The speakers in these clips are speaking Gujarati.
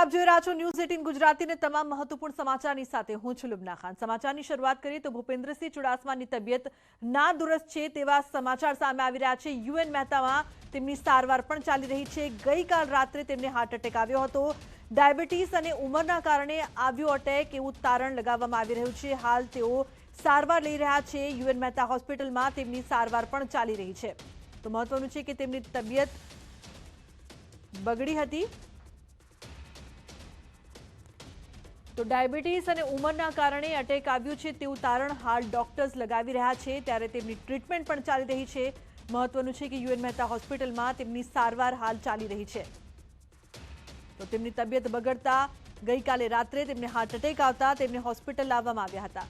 આપ જોઈ રહ્યા છો ન્યૂઝ 18 ગુજરાતીને તમામ મહત્વપૂર્ણ સમાચારની સાથે હું છું લુબના ખાન। સમાચારની શરૂઆત કરીએ તો ભૂપેન્દ્રસિંહ ચુડાસમાની તબિયત નાદુરસ્ત છે તેવા સમાચાર સામે આવી રહ્યા છે। યુએન મહેતામાં તેમની સારવાર પણ ચાલી રહી છે। ગઈકાલ રાત્રે તેમને હાર્ટ એટેક આવ્યો હતો। ડાયાબિટીસ અને ઉંમરના કારણે આવ્યો અટેક એવું તારણ લગાવવામાં આવી રહ્યું છે। હાલ તેઓ સારવાર લઈ રહ્યા છે। યુએન મહેતા હોસ્પિટલમાં તેમની સારવાર પણ ચાલી રહી છે। તો મહત્વનું છે કે તેમની તબિયત બગડી હતી। तो डायबिटीज और उमरना कारणे अटेक आव्યું છે તેવું તારણ હાલ ડોક્ટર્સ લગાવી રહ્યા છે। ત્યારે તેમની ટ્રીટમેન્ટ પણ ચાલી રહી છે। મહત્વનું છે કે યુએન મહેતા હોસ્પિટલમાં તેમની સારવાર હાલ ચાલી રહી છે। તો તેમની તબિયત બગડતા ગઈકાલે રાત્રે તેમને હાર્ટ એટેક આવતા તેમને હોસ્પિટલ લાવવામાં આવ્યા હતા।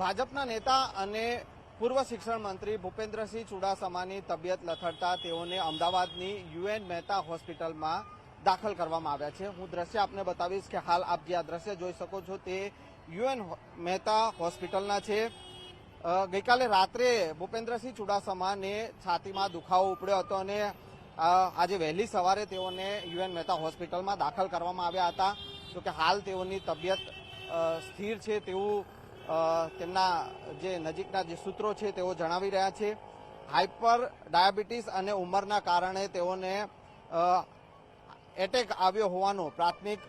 ભાજપના નેતા અને પૂર્વ શિક્ષણ મંત્રી ભૂપેન્દ્રસિંહ ચુડાસમાની તબિયત લથડતા તેઓને અમદાવાદની યુએન મહેતા હોસ્પિટલમાં દાખલ કરવામાં આવ્યા છે। હું દ્રશ્ય આપને બતાવીશ કે હાલ આપ જે આ દ્રશ્ય જોઈ શકો છો તે યુએન મહેતા હોસ્પિટલના છે। ગઈકાલે રાત્રે ભૂપેન્દ્રસિંહ ચુડાસમાને છાતીમાં દુખાવો ઉપડ્યો હતો અને આજે વહેલી સવારે તેઓને યુએન મહેતા હોસ્પિટલમાં દાખલ કરવામાં આવ્યા હતા। જો કે હાલ તેઓની તબિયત સ્થિર છે તેવું તેમના જે નજીકના જે સૂત્રો છે તેઓ જણાવી રહ્યા છે। હાઇપર ડાયાબિટીસ અને ઉંમરના કારણે તેઓને એટેક આવ્યો હોવાનું પ્રાથમિક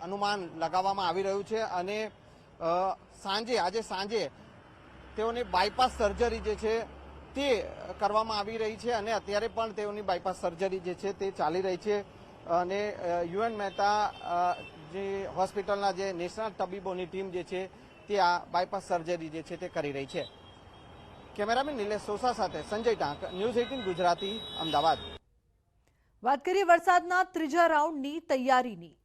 અનુમાન લગાવવામાં આવી રહ્યું છે અને આજે સાંજે તેઓની બાયપાસ સર્જરી જે છે તે કરવામાં આવી રહી છે અને અત્યારે પણ તેઓની બાયપાસ સર્જરી જે છે તે ચાલી રહી છે અને યુએન મહેતા જે હોસ્પિટલના જે નિષ્ણાત તબીબોની ટીમ જે છે તે આ બાયપાસ સર્જરી જે છે તે કરી રહી છે। કેમેરામેન નિલેશ સોસા સાથે સંજય ટાંક, ન્યૂઝ 18 ગુજરાતી, અમદાવાદ। વાત કરીએ વરસાદના ત્રીજા રાઉન્ડની તૈયારીની।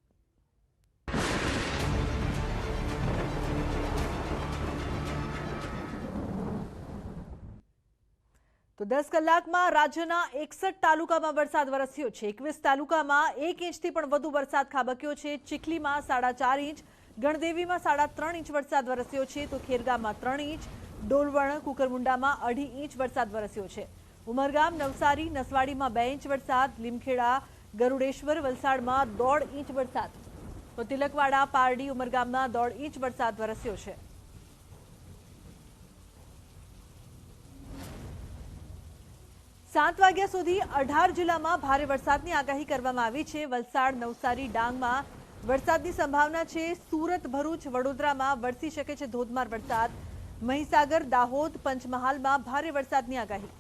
તો 10 કલાકમાં રાજ્યના 61 તાલુકામાં વરસાદ વરસ્યો છે। 21 તાલુકામાં 1 ઇંચથી પણ વધુ વરસાદ ખાબક્યો છે। ચીખલીમાં 4.5 ઇંચ, ગણદેવીમાં 3.5 ઇંચ વરસાદ વરસ્યો છે તો ખેરગામમાં 3 ઇંચ, ડોલવણ, કુકરમુંડામાં 2.5 ઇંચ વરસાદ વરસ્યો છે। ઉમરગામ, નવસારી, નસવાડીમાં 2 ઇંચ વરસાદ, લીમખેડા, ગરુડેશ્વર, વલસાડમાં 1.5 ઇંચ વરસાદ તો તિલકવાડા, પારડી, ઉમરગામમાં 1.5 ઇંચ વરસાદ વરસ્યો છે। સાત વાગ્યા સુધી 18 જિલ્લામાં ભારે વરસાદની આગાહી કરવામાં આવી છે। વલસાડ, નવસારી, ડાંગમાં વરસાદની સંભાવના છે। સુરત, ભરૂચ, વડોદરામાં વરસી શકે છે ધોધમાર વરસાદ। મહીસાગર, દાહોદ, પંચમહાલમાં ભારે વરસાદની આગાહી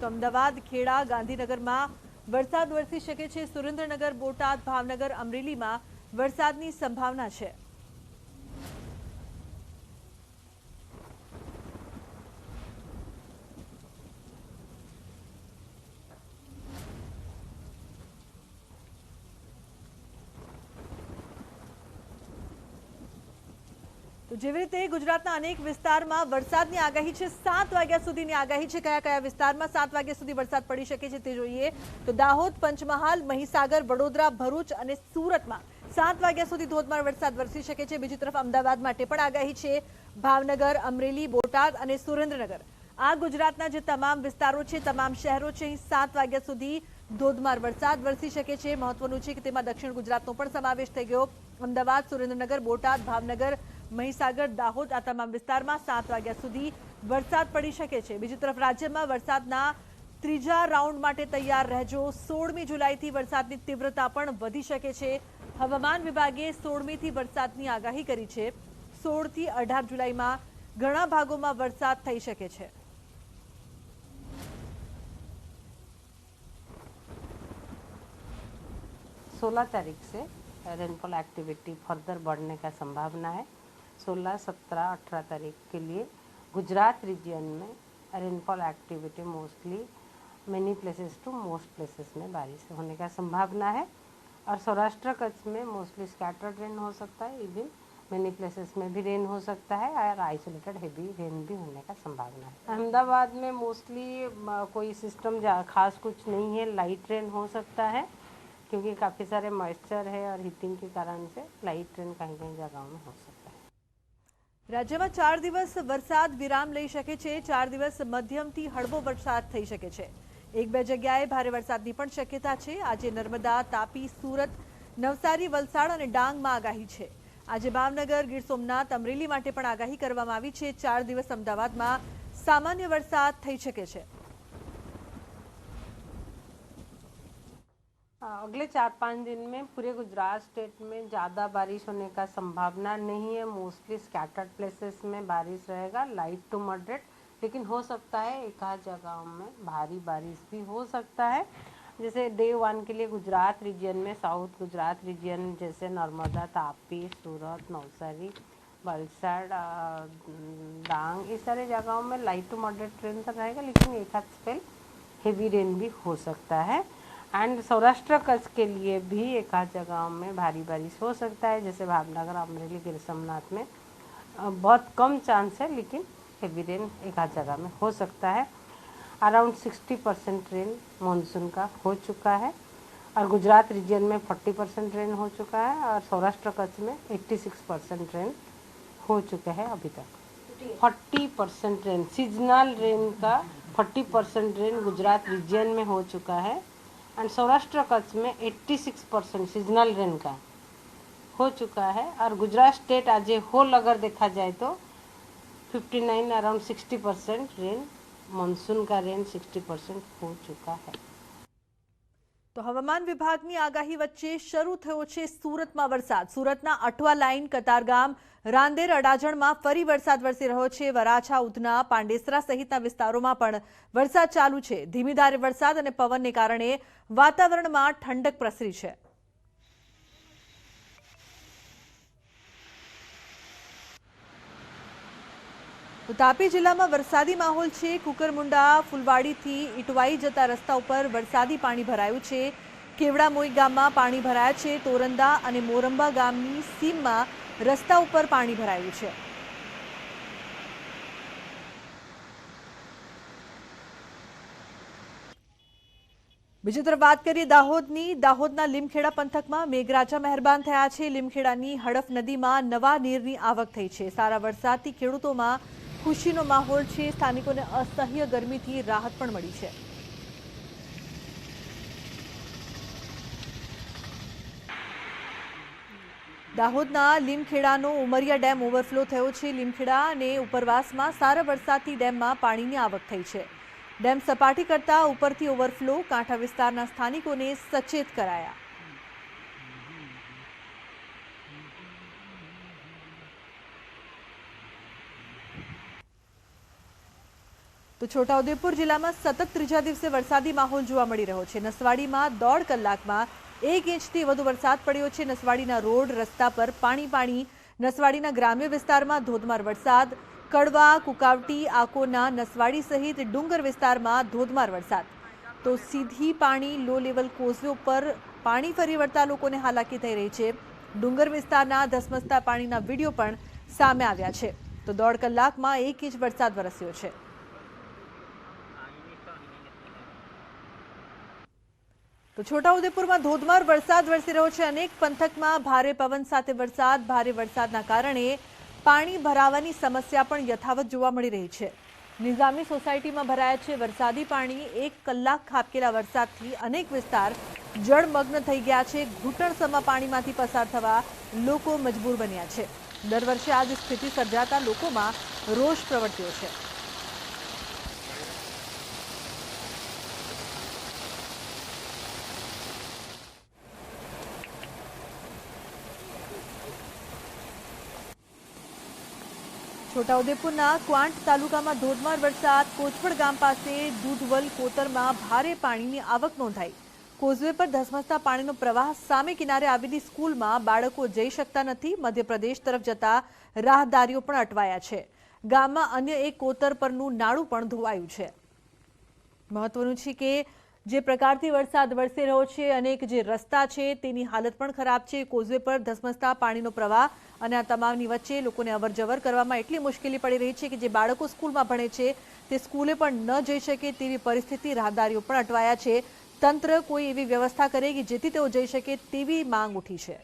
તો અમદાવાદ, ખેડા, ગાંધીનગરમાં વરસાદ વરસી શકે છે। સુરેન્દ્રનગર, બોટાદ, ભાવનગર, અમરેલીમાં વરસાદની સંભાવના છે। તો જેવી રીતે ગુજરાતના અનેક વિસ્તારમાં વરસાદની આગાહી છે। 7 વાગ્યા સુધીની આગાહી છે। કયા કયા વિસ્તારમાં 7 વાગ્યા સુધી વરસાદ પડી શકે છે તે જોઈએ તો દાહોદ, પંચમહાલ, મહીસાગર, વડોદરા, ભરૂચ અને સુરતમાં 7 વાગ્યા સુધી ધોધમાર વરસાદ વરસી શકે છે। બીજી તરફ અમદાવાદ માટે પણ આગાહી છે। ભાવનગર, અમરેલી, બોટાદ અને સુરેન્દ્રનગર આ ગુજરાતના જે તમામ વિસ્તારો છે, તમામ શહેરો છે, અહીં 7 વાગ્યા સુધી ધોધમાર વરસાદ વરસી શકે છે। મહત્વનું છે કે તેમાં દક્ષિણ ગુજરાતનો પણ સમાવેશ થઈ ગયો। અમદાવાદ, સુરેન્દ્રનગર, બોટાદ, ભાવનગર, મહીસાગર, દાહોદ આ તમામ વિસ્તારમાં 7 વાગ્યા સુધી વરસાદ પડી શકે છે। બીજી તરફ રાજ્યમાં વરસાદના ત્રીજા રાઉન્ડ માટે તૈયાર રહેજો। 16મી જુલાઈથી વરસાદની તીવ્રતા પણ વધી શકે છે। હવામાન વિભાગે 16મીથી વરસાદની આગાહી કરી છે। 16 થી 18 જુલાઈમાં ઘણા ભાગોમાં વરસાદ થઈ શકે છે। 16 तारीख से रेनफॉल एक्टिविटी फर्दर बढ़ने का संभावना है। 16, 17, 18 तारीख के लिए गुजरात रीजन में rainfall activity mostly many places to most places में बारिश होने का संभावना है और सौराष्ट्र कच्छ में मोस्टली स्कैटर्ड रेन हो सकता है। इवन मेनी प्लेसेस में भी रेन हो सकता है और आइसोलेटेड हेवी रेन भी होने का संभावना है। अहमदाबाद में मोस्टली कोई सिस्टम खास कुछ नहीं है, लाइट रेन हो सकता है क्योंकि काफ़ी सारे मॉइस्चर है और हीटिंग के कारण से लाइट रेन कहीं कहीं जगहों में हो सकता है। રાજ્યમાં 4 દિવસ વરસાદ વિરામ લઈ શકે છે। 4 દિવસ મધ્યમથી હળવો વરસાદ થઈ શકે છે। એક બે જગ્યાએ ભારે વરસાદની પણ શક્યતા છે। આજે નર્મદા, તાપી, સુરત, નવસારી, વલસાડ અને ડાંગમાં આગાહી છે। આજે ભાવનગર, ગીર સોમનાથ, અમરેલી માટે પણ આગાહી કરવામાં આવી છે। 4 દિવસ અમદાવાદમાં सामान्य वरसाद થઈ શકે છે। अगले 4-5 दिन में पूरे गुजरात स्टेट में ज़्यादा बारिश होने का संभावना नहीं है। मोस्टली स्कैटर्ड प्लेसेस में बारिश रहेगा, लाइट टू मॉडरेट, लेकिन हो सकता है एक आध जगहों में भारी बारिश भी हो सकता है। जैसे डे 1 के लिए गुजरात रीजन में, साउथ गुजरात रीजन जैसे नर्मदा, तापी, सूरत, नवसारी, वलसाड़, डांग, इस सारे जगहों में लाइट टू मॉडरेट रेन तक रहेगा, लेकिन एक आध स्पेल हेवी रेन भी हो सकता है। एंड सौराष्ट्र कच्छ के लिए भी एक आध जगहों में भारी बारिश हो सकता है, जैसे भावनगर, अमरेली, गिर सोमनाथ में बहुत कम चांस है, लेकिन हेवी रेन एक आध जगह में हो सकता है। अराउंड 60% रेन मानसून का हो चुका है और गुजरात रीजन में 40% रेन हो चुका है और सौराष्ट्र कच्छ में 86% रेन हो चुका है अभी तक। 40% रेन, सीजनल रेन का 40% रेन गुजरात रीजन में हो चुका है एंड सौराष्ट्र कच्छ में 86% सीजनल रेन का हो चुका है। और गुजरात स्टेट आज होल अगर देखा जाए तो 59 अराउंड 60% रेन, मानसून का रेन 60% हो चुका है। તો હવામાન વિભાગની આગાહી વચ્ચે શરૂ થયો છે સુરતમાં વરસાદ। સુરતના અઠવા લાઇન, કતારગામ, રાંદેર, અડાજણમાં ફરી વરસાદ વરસી રહ્યો છે। વરાછા, ઉધના, પાંડેસરા સહિતના વિસ્તારોમાં પણ વરસાદ ચાલુ છે। ધીમી ધારે વરસાદ અને પવનને કારણે વાતાવરણમાં ઠંડક પ્રસરી છે। તો તાપી જિલ્લામાં વરસાદી માહોલ છે। કુકરમુંડા, ફુલવાડીથી ઇટવાઈ જતા રસ્તા ઉપર વરસાદી પાણી ભરાયું છે। કેવડામોઈ ગામમાં પાણી ભરાયા છે। તોરંદા અને મોરંબા ગામની સીમમાં રસ્તા ઉપર પાણી ભરાયું છે। બીજી તરફ વાત કરીએ દાહોદની। દાહોદના લીમખેડા પંથકમાં મેઘરાજા મહેરબાન થયા છે। લીમખેડાની હડફ નદીમાં નવા નીરની આવક થઈ છે। સારા વરસાદથી ખેડૂતોમાં ખુશીનો માહોલ છે। સ્થાનિકોને અસહ્ય ગરમીથી રાહત પણ મળી છે। દાહોદના લીમખેડાનો ઉમરિયા ડેમ ઓવરફ્લો થયો છે। લીમખેડા અને ઉપરવાસમાં સારા વરસાદથી ડેમમાં પાણીની આવક થઈ છે। ડેમ સપાટી કરતા ઉપરથી ઓવરફ્લો, કાંઠા વિસ્તારના સ્થાનિકોને સચેત કરાયા। તો છોટાઉદેપુર જિલ્લામાં સતત ત્રીજા દિવસે વરસાદી માહોલ જોવા મળી રહ્યો છે। નસવાડીમાં 1.5 કલાકમાં 1 ઇંચથી વધુ વરસાદ પડ્યો છે। નસવાડીના રોડ રસ્તા પર પાણી। નસવાડીના ગ્રામ્ય વિસ્તારમાં ધોધમાર વરસાદ। કડવા, કુકાવટી, આકોના, નસવાડી સહિત ડુંગર વિસ્તારમાં ધોધમાર વરસાદ। તો સીધી પાણી લો લેવલ કોઝવે ઉપર પાણી ફરી વળતા લોકોને હાલાકી થઈ રહી છે। ડુંગર વિસ્તારના ધસમસતા પાણીના વિડીયો પણ સામે આવ્યા છે। તો 1.5 કલાકમાં 1 ઇંચ વરસાદ વરસ્યો છે। તો છોટાઉદેપુરમાં ધોધમાર વરસાદ વરસી રહ્યો છે। અનેક પંથકમાં ભારે પવન સાથે વરસાદ। ભારે વરસાદના કારણે પાણી ભરાવાની સમસ્યા પણ યથાવત જોવા મળી રહી છે। નિઝામી સોસાયટીમાં ભરાયા છે વરસાદી પાણી। 1 કલાક ખાબકેલા વરસાદથી અનેક વિસ્તાર જળમગ્ન થઈ ગયા છે। ઘૂંટણસમા પાણીમાંથી પસાર થવા લોકો મજબૂર બન્યા છે। દર વર્ષે આ જ સ્થિતિ સર્જાતા લોકોમાં રોષ પ્રવર્ત્યો છે। છોટાઉદેપુરના ક્વાંટ તાલુકામાં ધોધમાર વરસાદ। કોચવડ ગામ પાસે દૂધવલ કોતરમાં ભારે પાણીની આવક નોંધાઈ। કોઝવે પર ધસમસતા પાણીનો પ્રવાહ। સામે કિનારે આવેલી સ્કૂલમાં બાળકો જઈ શકતા નથી। મધ્યપ્રદેશ તરફ જતા રાહદારીઓ પણ અટવાયા છે। ગામમાં અન્ય એક કોતર પરનું નાળું પણ ધોવાયું છે। મહત્વનું છે કે જે પ્રકારથી વરસાદ વરસી રહ્યો છે, અનેક જે રસ્તા છે તેની હાલત પણ ખરાબ છે। કોઝવે પર ધસમસતા પાણીનો પ્રવાહ અને આ તમામની વચ્ચે લોકોને અવરજવર કરવામાં એટલી મુશ્કેલી પડી રહી છે કે જે બાળકો સ્કૂલમાં ભણે છે તે સ્કૂલે પણ ન જઈ શકે તેવી પરિસ્થિતિ। રાહદારીઓ પણ અટવાયા છે। તંત્ર કોઈ એવી વ્યવસ્થા કરે કે જેથી તેઓ જઈ શકે તેવી માંગ ઉઠી છે।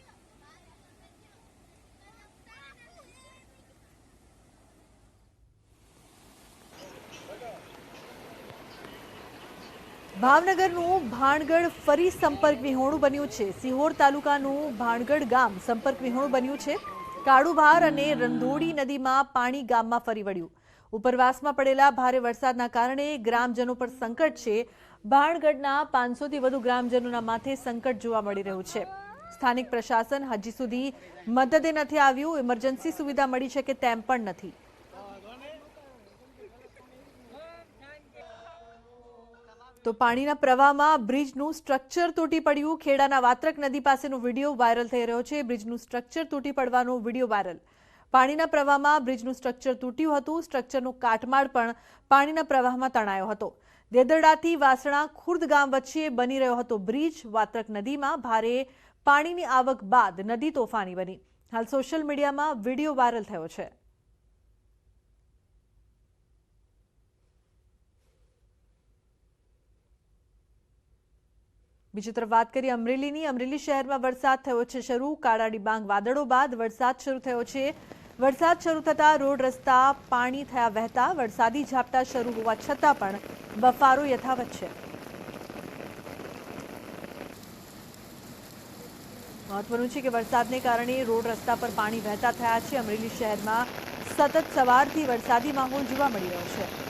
ભાવનગરનું ભાણગઢ ફરી સંપર્ક વિહોણું બન્યું છે। સિહોર તાલુકાનું ભાણગઢ ગામ સંપર્ક વિહોણું બન્યું છે। કાળુભાર અને રંધોડી નદીમાં પાણી ગામમાં ફરી વળ્યું। ઉપરવાસમાં પડેલા ભારે વરસાદના કારણે ગ્રામજનો પર સંકટ છે। ભાણગઢના 500થી વધુ ગ્રામજનોના માથે સંકટ જોવા મળી રહ્યું છે। સ્થાનિક પ્રશાસન હજી સુધી મદદે નથી આવ્યું। ઇમરજન્સી સુવિધા મળી શકે તેમ પણ નથી। તો પાણીના પ્રવાહમાં બ્રિજનું સ્ટ્રક્ચર તૂટી પડ્યું। ખેડાના વાત્રક નદી પાસેનો વિડીયો વાયરલ થઈ રહ્યો છે। બ્રિજનું સ્ટ્રક્ચર તૂટી પડવાનો વિડીયો વાયરલ। પાણીના પ્રવાહમાં બ્રિજનું સ્ટ્રક્ચર તૂટ્યું હતું। સ્ટ્રક્ચરનો કાટમાળ પણ પાણીના પ્રવાહમાં તણાયો હતો। દેદરડાથી વાસણા ખુર્દ ગામ વચ્ચે બની રહ્યો હતો બ્રિજ। વાત્રક નદીમાં ભારે પાણીની આવક બાદ નદી તોફાની બની। હાલ સોશિયલ મીડિયામાં વિડીયો વાયરલ થયો છે। બીજી તરફ વાત કરીએ અમરેલીની। અમરેલી શહેરમાં વરસાદ થયો છે શરૂ। કાળા ડિબાંગ વાદળો બાદ વરસાદ શરૂ થયો છે। વરસાદ શરૂ થતા રોડ રસ્તા પાણી થયા વહેતા। વરસાદી ઝાપટા શરૂ હોવા છતાં પણ બફારો યથાવત છે। મહત્વનું છે કે વરસાદને કારણે રોડ રસ્તા પર પાણી વહેતા થયા છે। અમરેલી શહેરમાં સતત સવારથી વરસાદી માહોલ જોવા મળી રહ્યો છે।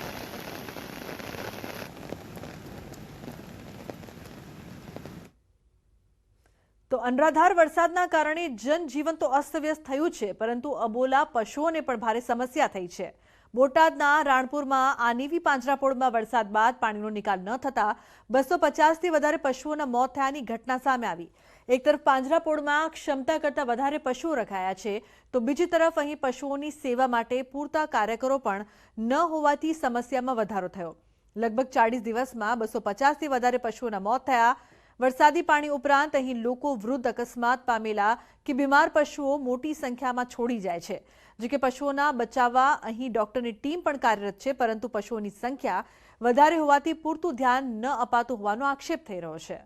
તો અનરાધાર વરસાદના કારણે જનજીવન તો અસ્તવ્યસ્ત થયું છે, પરંતુ અબોલા પશુઓને પણ ભારે સમસ્યા થઈ છે। બોટાદના રાણપુરમાં આનીવી પાંજરાપોળમાં વરસાદ બાદ પાણીનો નિકાલ ન થતા 250થી વધારે પશુઓના મોત થયાની ઘટના સામે આવી। એક તરફ પાંજરાપોળમાં ક્ષમતા કરતાં વધારે પશુઓ રખાયા છે, તો બીજી તરફ અહીં પશુઓની સેવા માટે પૂરતા કાર્યકરો પણ ન હોવાથી સમસ્યામાં વધારો થયો। લગભગ 40 દિવસમાં 250થી વધારે પશુઓના મોત થયા। વરસાદી પાણી ઉપરાંત અહીં લોકો વૃદ્ધ અકસ્માત પામેલા કે બીમાર પશુઓ મોટી સંખ્યામાં છોડી જાય છે। જો કે પશુઓના બચાવવા અહીં ડોક્ટરની ટીમ પણ કાર્યરત છે, પરંતુ પશુઓની સંખ્યા વધારે હોવાથી પૂરતું ધ્યાન ન અપાતું હોવાનો આક્ષેપ થઈ રહ્યો છે।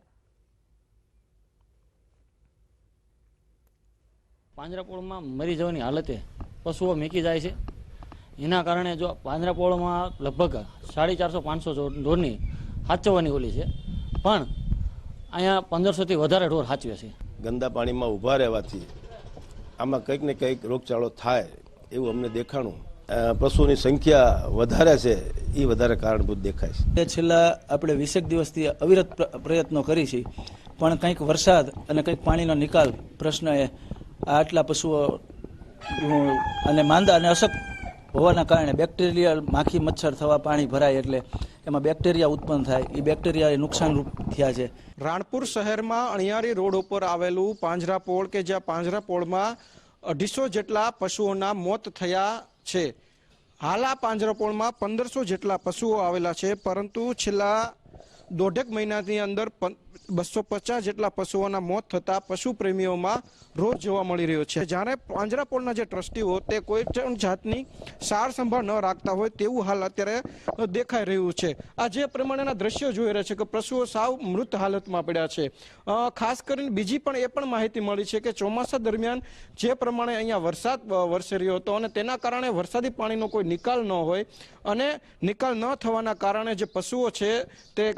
પાંજરાપોળમાં મરી જવાની હાલતે પશુઓ મેકી જાય છે। એના કારણે જો પાંજરાપોળમાં લગભગ 450-500 ઢોરની સાચવવાની ઓલી છે, પણ અહીંયા 1500થી વધારે ઢોર સાચવે છે। ગંદા પાણીમાં ઊભા રહેવાથી આમાં કંઈક ને કંઈક રોગચાળો થાય એવું અમને દેખાણું। પશુની સંખ્યા વધારે છે એ વધારે કારણભૂત દેખાય છે। છેલ્લા આપણે 20 દિવસથી અવિરત પ્રયત્નો કરી છે, પણ કંઈક વરસાદ અને કંઈક પાણીનો નિકાલ પ્રશ્ન એ આટલા પશુઓ અને માંદા અને અશક્ત હોવાના કારણે બેક્ટેરિયા માખી મચ્છર થવા પાણી ભરાય એટલે એમાં બેક્ટેરિયા ઉત્પન્ન થાય। એ બેક્ટેરિયા નુકસાનરૂપ થયા છે। રાણપુર શહેરમાં અણિયારી રોડ ઉપર આવેલું પાંજરાપોળ કે જ્યાં પાંજરાપોળમાં 250 જેટલા પશુઓના મોત થયા છે। હાલ આ પાંજરાપોળમાં 1500 જેટલા પશુઓ આવેલા છે, પરંતુ છેલ્લા દોઢેક મહિનાની અંદર 250 જેટલા પશુઓના મોત થતા પશુ પ્રેમીઓમાં રોષ જોવા મળી રહ્યો છે। જ્યારે પાંજરાપોળના જે ટ્રસ્ટીઓ તે કોઈ પણ જાતની સાર સંભાળ ન રાખતા હોય તેવું હાલ અત્યારે દેખાઈ રહ્યું છે। આ જે પ્રમાણેના દ્રશ્યો જોઈ રહ્યા છે કે પશુઓ સાવ મૃત હાલતમાં પડ્યા છે। ખાસ કરીને બીજી પણ એ પણ માહિતી મળી છે કે ચોમાસા દરમિયાન જે પ્રમાણે અહીંયા વરસાદ વરસી રહ્યો હતો અને તેના કારણે વરસાદી પાણીનો કોઈ નિકાલ ન હોય અને નિકાલ ન થવાના કારણે જે પશુઓ છે તે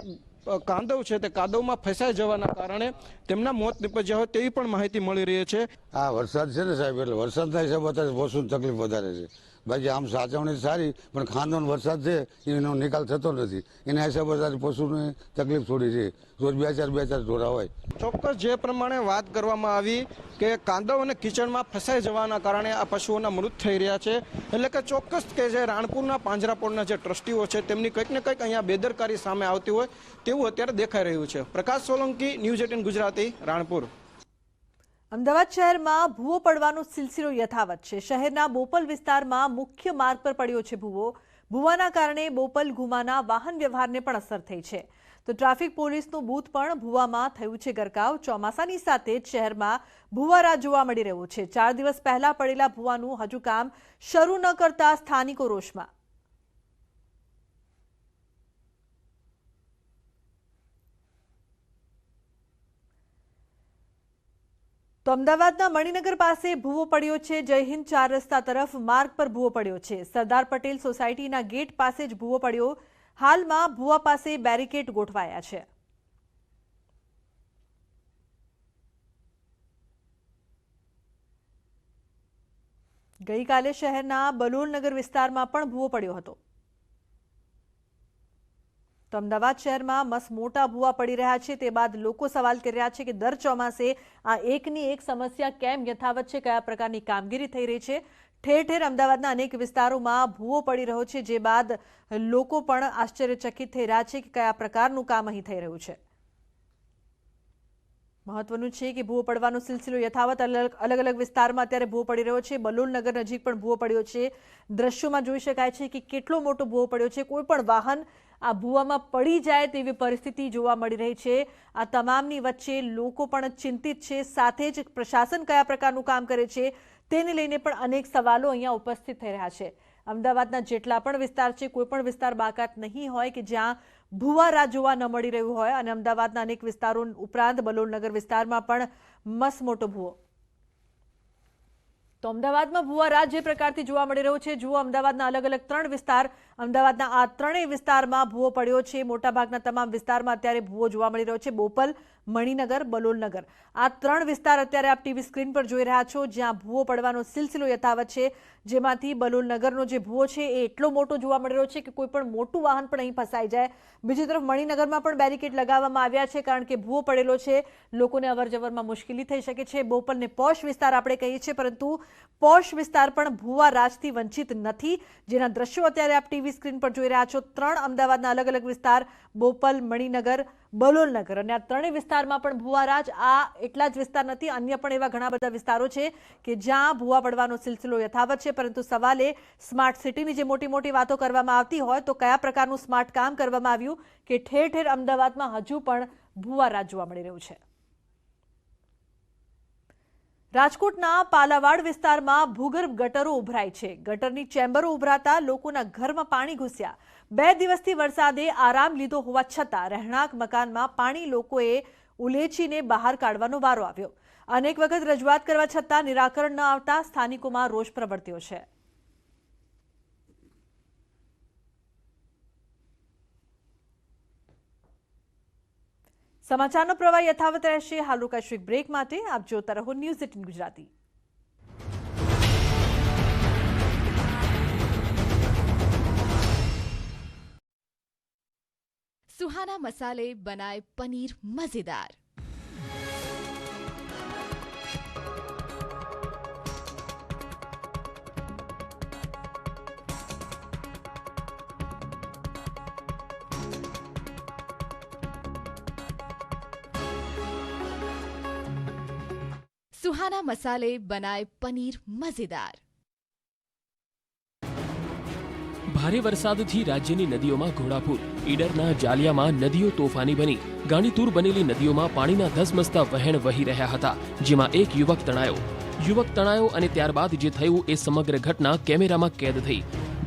કાંદવ છે તે કાદવમાં ફસાઈ જવાના કારણે તેમના મોત નિપજ્યા હોય તેવી પણ માહિતી મળી રહી છે। આ વરસાદ છે ને સાહેબ, એટલે વરસાદના હિસાબે અત્યારે પશુની તકલીફ વધારે છે। બાકી આમ સાચવણી સારી, પણ ખાનોનો વરસાદ છે એનો નિકાલ થતો નથી। એના હિસાબે પશુની તકલીફ થોડી છે। રોજ બે ચાર ઢોરા હોય। ચોક્કસ જે પ્રમાણે વાત કરવામાં આવી કે કાંદવ અને કિચડમાં ફસાઈ જવાના કારણે આ પશુઓના મૃત થઈ રહ્યા છે, એટલે કે ચોક્કસ કે જે રાણપુરના પાંજરાપોળના જે ટ્રસ્ટીઓ છે તેમની કંઈક ને કંઈક અહીંયા બેદરકારી સામે આવતી હોય તેવું અત્યારે દેખાઈ રહ્યું છે। પ્રકાશ સોલંકી, ન્યૂઝ 18 ગુજરાતી, રાણપુર। અમદાવાદ શહેરમાં ભૂવો પડવાનો સિલસિલો યથાવત છે। શહેરના બોપલ વિસ્તારમાં મુખ્ય માર્ગ પર પડ્યો છે ભૂવો। ભૂવાના કારણે બોપલ ગુમાના વાહન વ્યવહારને પણ અસર થઈ છે। તો ટ્રાફિક પોલીસનું બૂથ પણ ભૂવામાં થયું છે ગરકાવ। ચોમાસાની સાથે જ શહેરમાં ભૂવારા જોવા મળી રહ્યું છે। 4 દિવસ પહેલા પડેલા ભૂવાનું હજુ કામ શરૂ ન કરતા સ્થાનિકો રોષમાં। તો અમદાવાદના મણિનગર પાસે ભૂવો પડ્યો છે। જય હિન્દ 4 રસ્તા તરફ માર્ગ પર ભૂવો પડ્યો છે। સરદાર પટેલ સોસાયટીના ગેટ પાસે જ ભૂવો પડ્યો। હાલમાં ભુવા પાસે બેરિકેડ ગોઠવાયા છે. ગઈકાલે શહેરના બલોલનગર વિસ્તારમાં પણ ભૂવો પડ્યો હતો. તો અમદાવાદ શહેરમાં મસ્ત મોટા ભૂવા પડી રહ્યા છે. તે બાદ લોકો સવાલ કરી રહ્યા છે કે દર ચોમાસે આ એકની એક સમસ્યા કેમ યથાવત છે, કયા પ્રકારની કામગીરી થઈ રહી છે. ઠેર ઠેર અમદાવાદના અનેક વિસ્તારોમાં ભૂવો પડી રહ્યો છે, જે બાદ લોકો પણ આશ્ચર્યચકિત થઈ રહ્યા છે કે કયા પ્રકારનું કામ અહીં થઈ રહ્યું છે. મહત્વનું છે કે ભૂવો પડવાનો સિલસિલો યથાવત અલગ અલગ વિસ્તારમાં અત્યારે ભૂવો પડી રહ્યો છે. બલોલનગર નજીક પણ ભૂવો પડ્યો છે. દ્રશ્યોમાં જોઈ શકાય છે કે કેટલો મોટો ભૂવો પડ્યો છે. કોઈ પણ વાહન આ ભૂવામાં પડી જાય તેવી પરિસ્થિતિ જોવા મળી રહી છે. આ તમામની વચ્ચે લોકો પણ ચિંતિત છે. સાથે જ પ્રશાસન કયા પ્રકારનું કામ કરે છે તેને લઈને પણ અનેક સવાલો અહીંયા ઉપસ્થિત થઈ રહ્યા છે. અમદાવાદના જેટલા પણ વિસ્તાર છે, કોઈ પણ વિસ્તાર બાકાત નહીં હોય કે જ્યાં ભૂવા રાજ જોવા ન મળી રહ્યું હોય. અને અમદાવાદના અનેક વિસ્તારો ઉપરાંત બલોલનગર વિસ્તારમાં પણ મસ્ત મોટો ભૂવો. તો અમદાવાદમાં ભૂવા રાજ જે પ્રકારથી જોવા મળી રહ્યો છે, જુઓ અમદાવાદના અલગ અલગ 3 વિસ્તાર, અમદાવાદના આ 3 વિસ્તારમાં ભૂવો પડ્યો છે. મોટાભાગના તમામ વિસ્તારમાં અત્યારે ભૂવો જોવા મળી રહ્યો છે. બોપલ, મણિનગર, બલોલનગર, આ 3 વિસ્તાર અત્યારે આપ ટીવી સ્ક્રીન પર જોઈ રહ્યા છો, જ્યાં ભૂવો પડવાનો સિલસિલો યથાવત છે. જેમાંથી બલોલનગરનો જે ભૂવો છે એ એટલો મોટો જોવા મળી રહ્યો છે કે કોઈ પણ મોટું વાહન પણ અહીં ફસાઈ જાય. બીજી તરફ મણિનગરમાં પણ બેરિકેડ લગાવવામાં આવ્યા છે, કારણ કે ભૂવો પડેલો છે, લોકોને અવરજવરમાં મુશ્કેલી થઈ શકે છે. બોપલને પોશ વિસ્તાર આપણે કહીએ છીએ, પરંતુ પોશ વિસ્તાર પણ ભૂવા રાજથી વંચિત નથી, જેના દ્રશ્યો અત્યારે આપ ટીવી સ્ક્રીન પર જોઈ રહ્યા છો. 3 અમદાવાદના અલગ અલગ વિસ્તાર, બોપલ, મણિનગર, બલોલનગર, અને આ 3 વિસ્તારમાં પણ ભૂવા રાજ. આ એટલા જ વિસ્તાર નથી, અન્ય પણ એવા ઘણા બધા વિસ્તારો છે કે જ્યાં ભૂવા પડવાનો સિલસિલો યથાવત છે. પરંતુ સવાલ એ સ્માર્ટ સિટીની જે મોટી મોટી વાતો કરવામાં આવતી હોય, તો કયા પ્રકારનું સ્માર્ટ કામ કરવામાં આવ્યું કે ઠેર ઠેર અમદાવાદમાં હજુ પણ ભૂવા રાજ જોવા મળી રહ્યું છે. રાજકોટના પાલાવાડ વિસ્તારમાં ભૂગર્ભ ગટરો ઉભરાઈ છે. ગટરની ચેમ્બરો ઉભરાતા લોકોના ઘરમાં પાણી ઘૂસ્યા. 2 દિવસથી વરસાદે આરામ લીધો હોવા છતાં રહેણાંક મકાનમાં પાણી લોકોએ ઉલેચીને બહાર કાઢવાનો વારો આવ્યો. અનેક વખત રજૂઆત કરવા છતાં નિરાકરણ ન આવતા સ્થાનિકોમાં રોષ પ્રવર્ત્યો છે. સમાચારનો પ્રવાહ યથાવત રહેશે. હાલ રોકાઈશું એક બ્રેક માટે. આપ જોતા રહો ન્યૂઝ 18 ગુજરાતી. सुहाना मसाले बनाए पनीर मजेदार। सुहाना मसाले बनाए पनीर मजेदार। ભારે વરસાદથી રાજ્યની નદીઓમાં ઘોડાપૂર. ઈડરના જાલિયામાં નદીઓ તોફાની બની. ગાંડીતુર બનેલી નદીઓમાં પાણીના ધસમસતા વહેણ વહી રહ્યા હતા, જેમાં એક યુવક તણાયો અને ત્યારબાદ જે થયું એ સમગ્ર ઘટના કેમેરામાં કેદ થઈ.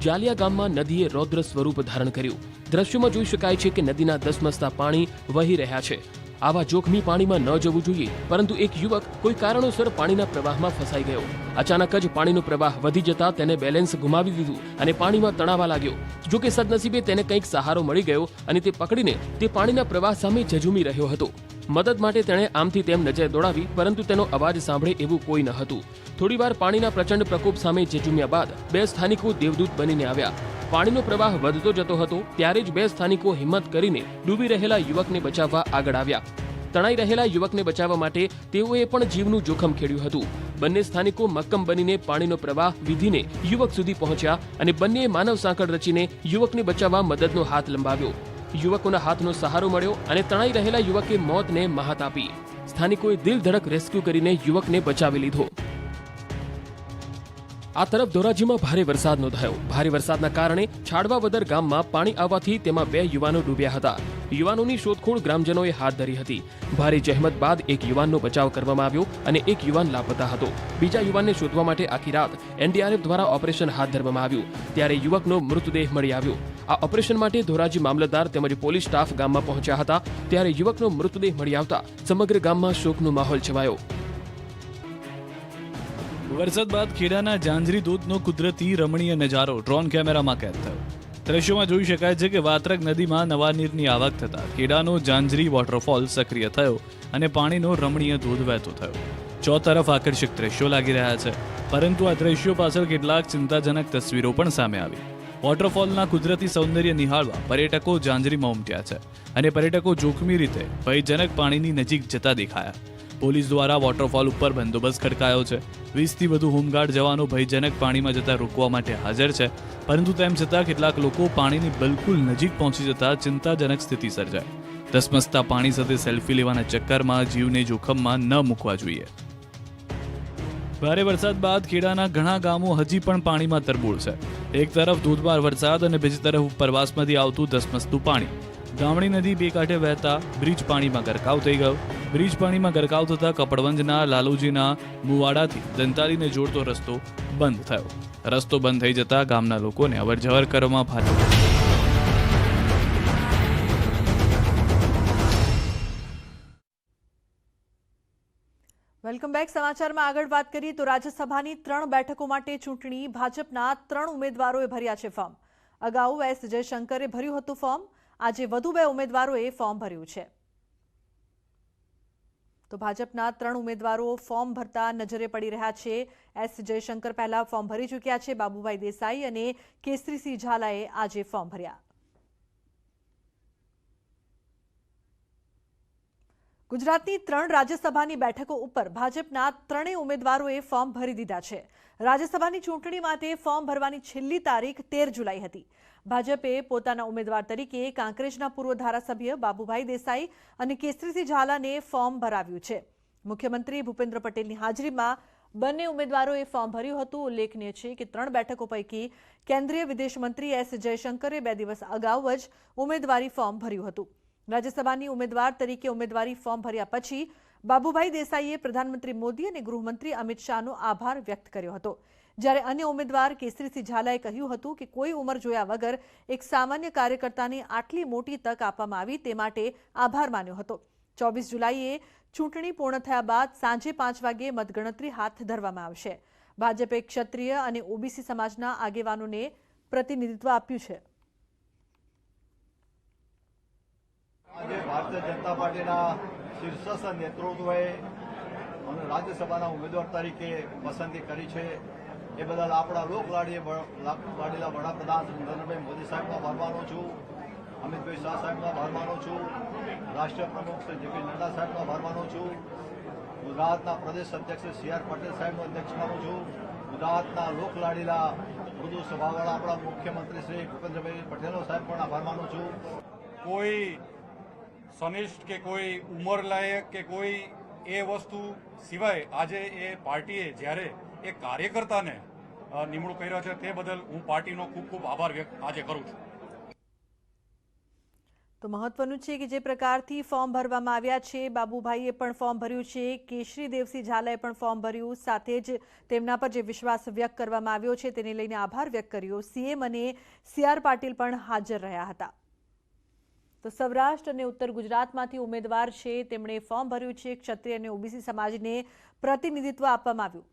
જાલિયા ગામમાં નદીએ રૌદ્ર સ્વરૂપ ધારણ કર્યું. દ્રશ્યોમાં જોઈ શકાય છે કે નદીના ધસમસતા પાણી વહી રહ્યા છે. આવા જોખમી પાણીમાં ન જવું જોઈએ, પરંતુ એક યુવક કોઈ કારણોસર પાણીના પ્રવાહમાં ફસાઈ ગયો. અચાનક જ પાણીનો પ્રવાહ વધી જતા તેને બેલેન્સ ગુમાવી દીધું અને પાણીમાં તણાવા લાગ્યો. જો કે સદનસીબે તેને કંઈક સહારો મળી ગયો અને તે પકડીને તે પાણીના પ્રવાહ સામે ઝઝૂમી રહ્યો હતો. મદદ માટે તેણે આમથી તેમ નજર દોડાવી, પરંતુ તેનો અવાજ સાંભળે એવું કોઈ ન હતું. થોડીવાર પાણીના પ્રચંડ પ્રકોપ સામે ઝઝૂમ્યા બાદ 2 સ્થાનિકો દેવદૂત બનીને આવ્યા. પાણીનો પ્રવાહ વધતો જતો હતો ત્યારે જ 2 સ્થાનિકો હિંમત કરીને ડૂબી રહેલા યુવકને બચાવવા આગળ આવ્યા. તણાઈ રહેલા યુવકને બચાવવા માટે તેઓએ પણ જીવનું જોખમ ખેડ્યું હતું. બંને સ્થાનિકો મક્કમ બનીને પાણીનો પ્રવાહ વિધીને યુવક સુધી પહોંચ્યા અને બંનેએ માનવ સાંકળ રચીને યુવકને બચાવવા મદદનો હાથ લંબાવ્યો. યુવકોના હાથનો સહારો મળ્યો અને તણાઈ રહેલા યુવકે મોતને મહાત આપી. સ્થાનિકોએ દિલ ધડક રેસ્ક્યુ કરીને યુવકને બચાવી લીધો. આ તરફ ધોરાજીમાં ભારે વરસાદ નોંધાયો. ભારે વરસાદના કારણે છાડવાવદર ગામમાં પાણી આવવાથી તેમાં 2 યુવાનો ડૂબ્યા હતા. યુવાનોની શોધખોળ ગ્રામજનોએ હાથ ધરી હતી. ભારે જહેમત બાદ એક યુવાનનો બચાવ કરવામાં આવ્યો અને એક યુવાન લાપતા હતો. બીજા યુવાનને શોધવા માટે આખી રાત એનડીઆરએફ દ્વારા ઓપરેશન હાથ ધરવામાં આવ્યું. ત્યારે યુવકનો મૃતદેહ મળી આવ્યો. આ ઓપરેશન માટે ધોરાજી મામલતદાર તેમજ પોલીસ સ્ટાફ ગામમાં પહોંચ્યા હતા. ત્યારે યુવકનો મૃતદેહ મળી આવતા સમગ્ર ગામમાં શોકનો માહોલ છવાયો. વરસાદ બાદ ખેડાના ઝાંઝરી ધોધનો કુદરતી રમણીય નજારો ડ્રોન કેમેરામાં કેદ થયો. દ્રશ્યોમાં જોઈ શકાય છે કે વાત્રક નદીમાં નવા નીરની આવક થતા ખેડાનો જાંજરી વોટરફોલ સક્રિય થયો અને પાણીનો રમણીય ધોધ વહેતો થયો. ચોતરફ આકર્ષક દ્રશ્યો લાગી રહ્યા છે, પરંતુ આ દ્રશ્યો પાછળ કેટલાક ચિંતાજનક તસવીરો પણ સામે આવી. વોટરફોલના કુદરતી સૌંદર્ય નિહાળવા પર્યટકો જાંજરીમાં ઉમટ્યા છે અને પર્યટકો જોખમી રીતે ભયજનક પાણીની નજીક જતા દેખાયા. પોલીસ દ્વારા વોટરફોલ ઉપર બંદોબસ્ત ખડકાયો છે. 20થી વધુ હોમગાર્ડ જવાનો ભયજનક પાણીમાં જતા રોકવા માટે હાજર છે, પરંતુ તેમ છતાં કેટલાક લોકો પાણીની બિલકુલ નજીક પહોંચી જતા ચિંતાજનક સ્થિતિ સર્જાય. ધસમસતા પાણી સાથે સેલ્ફી લેવાના ચક્કરમાં જીવને જોખમમાં ન મૂકવા જોઈએ. ભારે વરસાદ બાદ ખેડાના ઘણા ગામો હજી પણ પાણીમાં તરબોળ છે. એક તરફ ધોધમાર વરસાદ અને બીજી તરફ ઉપરવાસમાંથી આવતું ધસમસતું પાણી. ગામડી નદી બે કાંઠે વહેતા બ્રિજ પાણીમાં ગરકાવ થઈ ગયો. બ્રિજ પાણીમાં ગરકાવ થતા કપડવંજના લાલુજીના મુવાડાથી દંતાલીને જોડતો રસ્તો બંધ થયો. રસ્તો બંધ થઈ જતા ગામના લોકોને અવરજવર કરવામાં ભારે વેલકમ બેક. સમાચારમાં આગળ વાત કરીએ તો રાજ્યસભાની 3 બેઠકો માટે ચૂંટણી. ભાજપના 3 ઉમેદવારોએ ભર્યા છે ફોર્મ. અગાઉ એસ જયશંકરે ભર્યું હતું ફોર્મ. આજે વધુ 2 ઉમેદવારોએ ફોર્મ ભર્યું છે. તો ભાજપના 3 ઉમેદવારો ફોર્મ ભરતા નજરે પડી રહ્યા છે. એસ જયશંકર પહેલા ફોર્મ ભરી ચૂક્યા છે. બાબુભાઈ દેસાઈ અને કેસરીસિંહ ઝાલાએ આજે ફોર્મ ભર્યા. ગુજરાતની 3 રાજ્યસભાની બેઠકો ઉપર ભાજપના 3 ઉમેદવારોએ ફોર્મ ભરી દીધા છે. રાજ્યસભાની ચૂંટણી માટે ફોર્મ ભરવાની છેલ્લી તારીખ 13 જુલાઈ હતી. ભાજપે પોતાના ઉમેદવાર તરીકે કાંકરેજના પૂર્વ ધારાસભ્ય બાબુભાઈ દેસાઈ અને કેસરીસિંહ ઝાલાને ફોર્મ ભરાવ્યું છે. મુખ્યમંત્રી ભૂપેન્દ્ર પટેલની હાજરીમાં બંને ઉમેદવારોએ ફોર્મ ભર્યું હતું. ઉલ્લેખનીય છે કે 3 બેઠકો પૈકી કેન્દ્રીય વિદેશ મંત્રી એસ જયશંકરે 2 દિવસ અગાઉ જ ઉમેદવારી ફોર્મ ભર્યું હતું. રાજ્યસભાની ઉમેદવાર તરીકે ઉમેદવારી ફોર્મ ભર્યા પછી બાબુભાઈ દેસાઈએ પ્રધાનમંત્રી મોદી અને ગૃહમંત્રી અમિત શાહનો આભાર વ્યક્ત કર્યો હતો. જ્યારે અન્ય ઉમેદવાર કેસરીસિંહ ઝાલાએ કહ્યું હતું કે કોઈ ઉંમર જોયા વગર એક સામાન્ય કાર્યકર્તાને આટલી મોટી તક આપવામાં આવી તે માટે આભાર માન્યો હતો. 24 જુલાઈએ ચૂંટણી પૂર્ણ થયા બાદ સાંજે 5 વાગે મતગણતરી હાથ ધરવામાં આવશે. ભાજપે ક્ષત્રિય અને ઓબીસી સમાજના આગેવાનોને પ્રતિનિધિત્વ આપ્યું છે. આજે ભારતીય જનતા પાર્ટીના શીર્ષસ્થ નેતૃત્વએ રાજ્યસભાના ઉમેદવાર તરીકે પસંદગી કરી છે. એ બદલ આપણા લોકલાડીલા વડાપ્રધાન નરેન્દ્રભાઈ મોદી સાહેબનો આભાર માનું છું. અમિતભાઈ શાહ સાહેબનો આભાર માનું છું. રાષ્ટ્રીય પ્રમુખ શ્રી જેપી નડ્ડા સાહેબનો આભાર માનું છું. ગુજરાતના પ્રદેશ અધ્યક્ષ સી આર પાટીલ સાહેબનો અધ્યક્ષ માનું છું. ગુજરાતના લોકલાડીલા મૃદુ સ્વભાવવાળા આપણા મુખ્યમંત્રી શ્રી ભૂપેન્દ્રભાઈ પટેલનો સાહેબ પણ આભાર માનું છું. કોઈ સનિષ્ઠ કે કોઈ ઉંમર લાયક કે કોઈ એ વસ્તુ સિવાય આજે એ પાર્ટીએ જ્યારે એ કાર્યકર્તાને નિમણૂક કર્યો છે તે બદલ હું પાર્ટીનો ખૂબ ખૂબ આભાર વ્યક્ત આજે કરું છું. તો મહત્વનું છે કે જે પ્રકારથી ફોર્મ ભરવામાં આવ્યા છે, બાબુભાઈએ પણ ફોર્મ ભર્યું છે, કેશરી દેવસિંહ ઝાલાએ પણ ફોર્મ ભર્યું, સાથે જ તેમના પર જે વિશ્વાસ વ્યક્ત કરવામાં આવ્યો છે તેને લઈને આભાર વ્યક્ત કર્યો. સીએમ અને સી આર પાટીલ પણ હાજર રહ્યા હતા. તો સૌરાષ્ટ્ર અને ઉત્તર ગુજરાતમાંથી ઉમેદવાર છે તેમણે ફોર્મ ભર્યું છે. ક્ષત્રિય અને ઓબીસી સમાજને પ્રતિનિધિત્વ આપવામાં આવ્યું.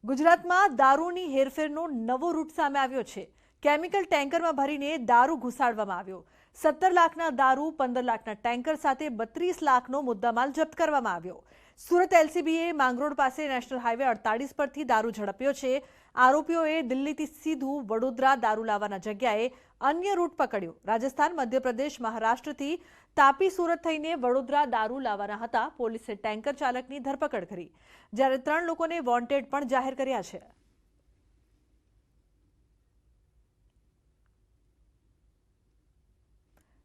ગુજરાતમાં દારૂની હેરફેરનો નવો રૂટ સામે આવ્યો છે. કેમિકલ ટેન્કરમાં ભરીને દારૂ ઘુસાડવામાં આવ્યો. 17 લાખના દારૂ, 15 લાખના ટેન્કર સાથે 32 લાખનો મુદ્દામાલ જપ્ત કરવામાં આવ્યો. સુરત એલસીબીએ માંગરોળ પાસે નેશનલ હાઈવે 48 પરથી દારૂ ઝડપ્યો છે. આરોપીઓએ દિલ્હીથી સીધું વડોદરા દારૂ લાવવાના જગ્યાએ અન્ય રૂટ પકડ્યો. રાજસ્થાન, મધ્યપ્રદેશ, મહારાષ્ટ્રથી તાપી, સુરત થઈને વડોદરા દારૂ લાવવાના હતા. પોલીસે ટેન્કર ચાલકની ધરપકડ કરી, જ્યારે 3 લોકોને વોન્ટેડ પણ જાહેર કર્યા છે.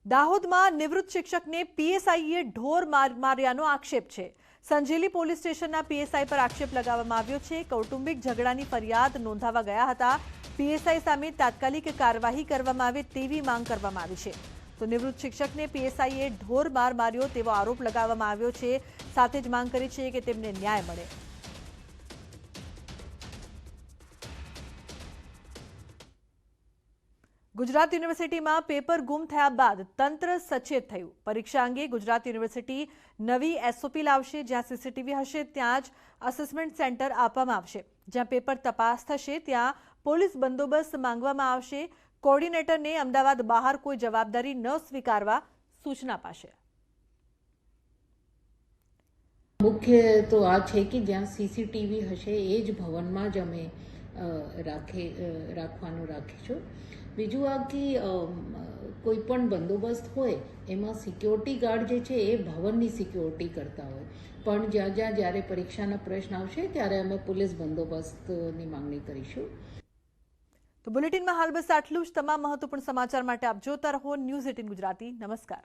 દાહોદમાં નિવૃત્ત શિક્ષકને પીએસઆઈએ ઢોર માર્યાનો આક્ષેપ છે. સંજેલી પોલીસ સ્ટેશનના પીએસઆઈ પર આક્ષેપ લગાવવામાં આવ્યો છે. કૌટુંબિક ઝઘડાની ફરિયાદ નોંધાવવા ગયા હતા. પીએસઆઈ સામે તાત્કાલિક કાર્યવાહી કરવામાં આવે તેવી માંગ કરવામાં આવી છે. તો નિવૃત્ત શિક્ષકને પીએસઆઈએ ઢોર માર્યો તેવો આરોપ લગાવવામાં આવ્યો છે. સાથે જ માંગ કરી છે કે તેમને ન્યાય મળે. ગુજરાત યુનિવર્સિટીમાં પેપર ગુમ થયા બાદ તંત્ર સચેત થયું. પરીક્ષા અંગે ગુજરાત યુનિવર્સિટી નવી એસઓપી લાવશે. જ્યાં સીસીટીવી હશે ત્યાં જ અસેસમેન્ટ સેન્ટર આપવામાં આવશે. જ્યાં પેપર તપાસ થશે ત્યાં પોલીસ બંદોબસ્ત માંગવામાં આવશે. કોર્ડિનેટરને અમદાવાદ બહાર કોઈ જવાબદારી ન સ્વીકારવા સૂચના અપાશે. મુખ્ય તો આ છે કે જ્યાં સીસીટીવી હશે એ જ ભવનમાં જ અમે રાખવાનું રાખીશું. બીજું આ કે કોઈ પણ બંદોબસ્ત હોય એમાં સિક્યોરિટી ગાર્ડ જે છે એ ભવનની સિક્યોરિટી કરતા હોય, પણ જ્યાં જ્યારે પરીક્ષાના પ્રશ્ન આવશે ત્યારે અમે પોલીસ બંદોબસ્તની માંગણી કરીશું. તો બુલેટિનમાં હાલ બસ આટલું જ. તમામ મહત્વપૂર્ણ સમાચાર માટે આપ જોતા રહો ન્યૂઝ 18 ગુજરાતી. નમસ્કાર.